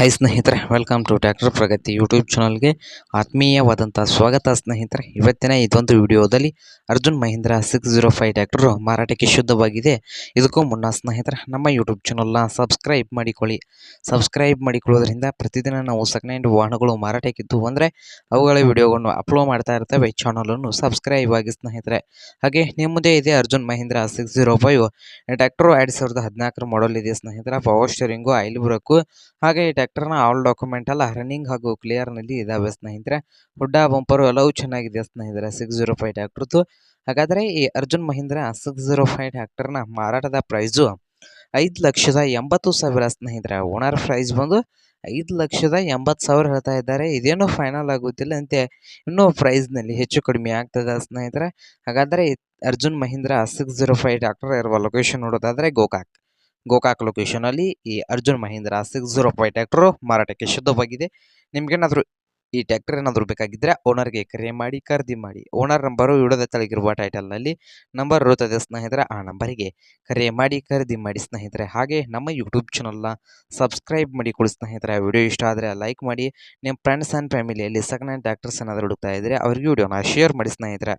Hi ಸ್ನೇಹಿತರೆ, welcome to tractor Pragati YouTube ಚಾನಲ್ಗೆ ಆತ್ಮೀಯವಾದಂಥ ಸ್ವಾಗತ ಸ್ನೇಹಿತರೆ. ಇವತ್ತಿನ ಇದೊಂದು ವಿಡಿಯೋದಲ್ಲಿ ಅರ್ಜುನ್ ಮಹೀಂದ್ರ 605 ಟ್ರ್ಯಾಕ್ಟರು ಮಾರಾಟಕ್ಕೆ ಶುದ್ಧವಾಗಿದೆ. ಇದಕ್ಕೂ ಮುನ್ನ ಸ್ನೇಹಿತರೆ, ನಮ್ಮ ಯೂಟ್ಯೂಬ್ ಚಾನಲ್ನ ಸಬ್ಸ್ಕ್ರೈಬ್ ಮಾಡಿಕೊಳ್ಳಿ. ಸಬ್ಸ್ಕ್ರೈಬ್ ಮಾಡಿಕೊಳ್ಳೋದ್ರಿಂದ ಪ್ರತಿದಿನ ನಾವು ಸೆಕೆಂಡ್ ಹ್ಯಾಂಡ್ ವಾಹನಗಳು ಮಾರಾಟಕ್ಕಿದ್ದು ಅಂದರೆ ಅವುಗಳ ವಿಡಿಯೋಗಳನ್ನು ಅಪ್ಲೋಡ್ ಮಾಡ್ತಾ ಇರ್ತೇವೆ. ಚಾನಲನ್ನು ಸಬ್ಸ್ಕ್ರೈಬ್ ಆಗಿ ಸ್ನೇಹಿತರೆ. ಹಾಗೆ ನಿಮ್ಮ ಮುಂದೆ ಇದೆ ಅರ್ಜುನ್ ಮಹೀಂದ್ರ 605 ಟ್ರ್ಯಾಕ್ಟರು 2014 ಮಾಡಲ್ ಇದೆ ಸ್ನೇಹಿತರೆ. ಪವರ್ ಸ್ಟೇರಿಂಗು, ಆಯಿಲ್ ಬ್ರೇಕು, ಹಾಗೆ ಈ ಟ್ರ್ಯಾಕ್ಟರ್ನ ಆಲ್ ಡಾಕ್ಯುಮೆಂಟ್ ಎಲ್ಲ ರನ್ನಿಂಗ್ ಹಾಗೂ ಕ್ಲಿಯರ್ನಲ್ಲಿ ಇದಾವೆ ಸ್ನೇಹಿತರೆ. ಹುಡ್ಡ ಬಂಪರು ಎಲ್ಲವೂ ಚೆನ್ನಾಗಿದೆ ಸ್ನೇಹಿತರೆ 605 ಟ್ರ್ಯಾಕ್ಟರ್ದು. ಹಾಗಾದರೆ ಈ ಅರ್ಜುನ್ ಮಹೀಂದ್ರ 605 ಟ್ರ್ಯಾಕ್ಟರ್ನ ಮಾರಾಟದ ಪ್ರೈಸು 5,80,000 ಸ್ನೇಹಿತರೆ. ಓನರ್ ಪ್ರೈಸ್ ಬಂದು 5,80,000 ಹೇಳ್ತಾ ಇದ್ದಾರೆ. ಇದೇನು ಫೈನಲ್ ಆಗುತ್ತಿಲ್ಲ ಅಂತೆ, ಇನ್ನೂ ಪ್ರೈಸ್ನಲ್ಲಿ ಹೆಚ್ಚು ಕಡಿಮೆ ಆಗ್ತದೆ ಸ್ನೇಹಿತರೆ. ಹಾಗಾದರೆ ಅರ್ಜುನ್ ಮಹೀಂದ್ರ 605 ಟ್ರ್ಯಾಕ್ಟರ್ ಇರುವ ಲೊಕೇಶನ್ ನೋಡೋದಾದರೆ ಗೋಕಾಕ್ ಲೊಕೇಶನಲ್ಲಿ ಈ ಅರ್ಜುನ್ ಮಹೀಂದ್ರ 605 ಟ್ರ್ಯಾಕ್ಟರು ಮಾರಾಟಕ್ಕೆ ಶುದ್ಧವಾಗಿದೆ. ನಿಮ್ಗೇನಾದರೂ ಈ ಟ್ರ್ಯಾಕ್ಟರ್ ಏನಾದರೂ ಬೇಕಾಗಿದ್ದರೆ ಓನರ್ಗೆ ಕರೆ ಮಾಡಿ ಖರೀದಿ ಮಾಡಿ. ಓನರ್ ನಂಬರು ವಿಡಿಯೋದ ತೆಳಗಿರುವ ಟೈಟಲ್ನಲ್ಲಿ ನಂಬರ್ ಇರುತ್ತದೆ ಸ್ನೇಹಿತರೆ. ಆ ನಂಬರಿಗೆ ಕರೆ ಮಾಡಿ ಖರೀದಿ ಮಾಡಿ ಸ್ನೇಹಿತರೆ. ಹಾಗೆ ನಮ್ಮ ಯೂಟ್ಯೂಬ್ ಚಾನಲ್ನ ಸಬ್ಸ್ಕ್ರೈಬ್ ಮಾಡಿಕೊಳ್ಳಿ ಸ್ನೇಹಿತರೆ. ವಿಡಿಯೋ ಇಷ್ಟ ಆದರೆ ಲೈಕ್ ಮಾಡಿ. ನಿಮ್ಮ ಫ್ರೆಂಡ್ಸ್ ಆ್ಯಂಡ್ ಫ್ಯಾಮಿಲಿಯಲ್ಲಿ ಸೆಕೆಂಡ್ ಹ್ಯಾಂಡ್ ಟ್ರ್ಯಾಕ್ಟರ್ಸ್ ಏನಾದರೂ ಹುಡುಕ್ತಾ ಇದ್ದರೆ ಅವರಿಗೆ ವಿಡಿಯೋನ ಶೇರ್ ಮಾಡಿ ಸ್ನೇಹಿತರೆ.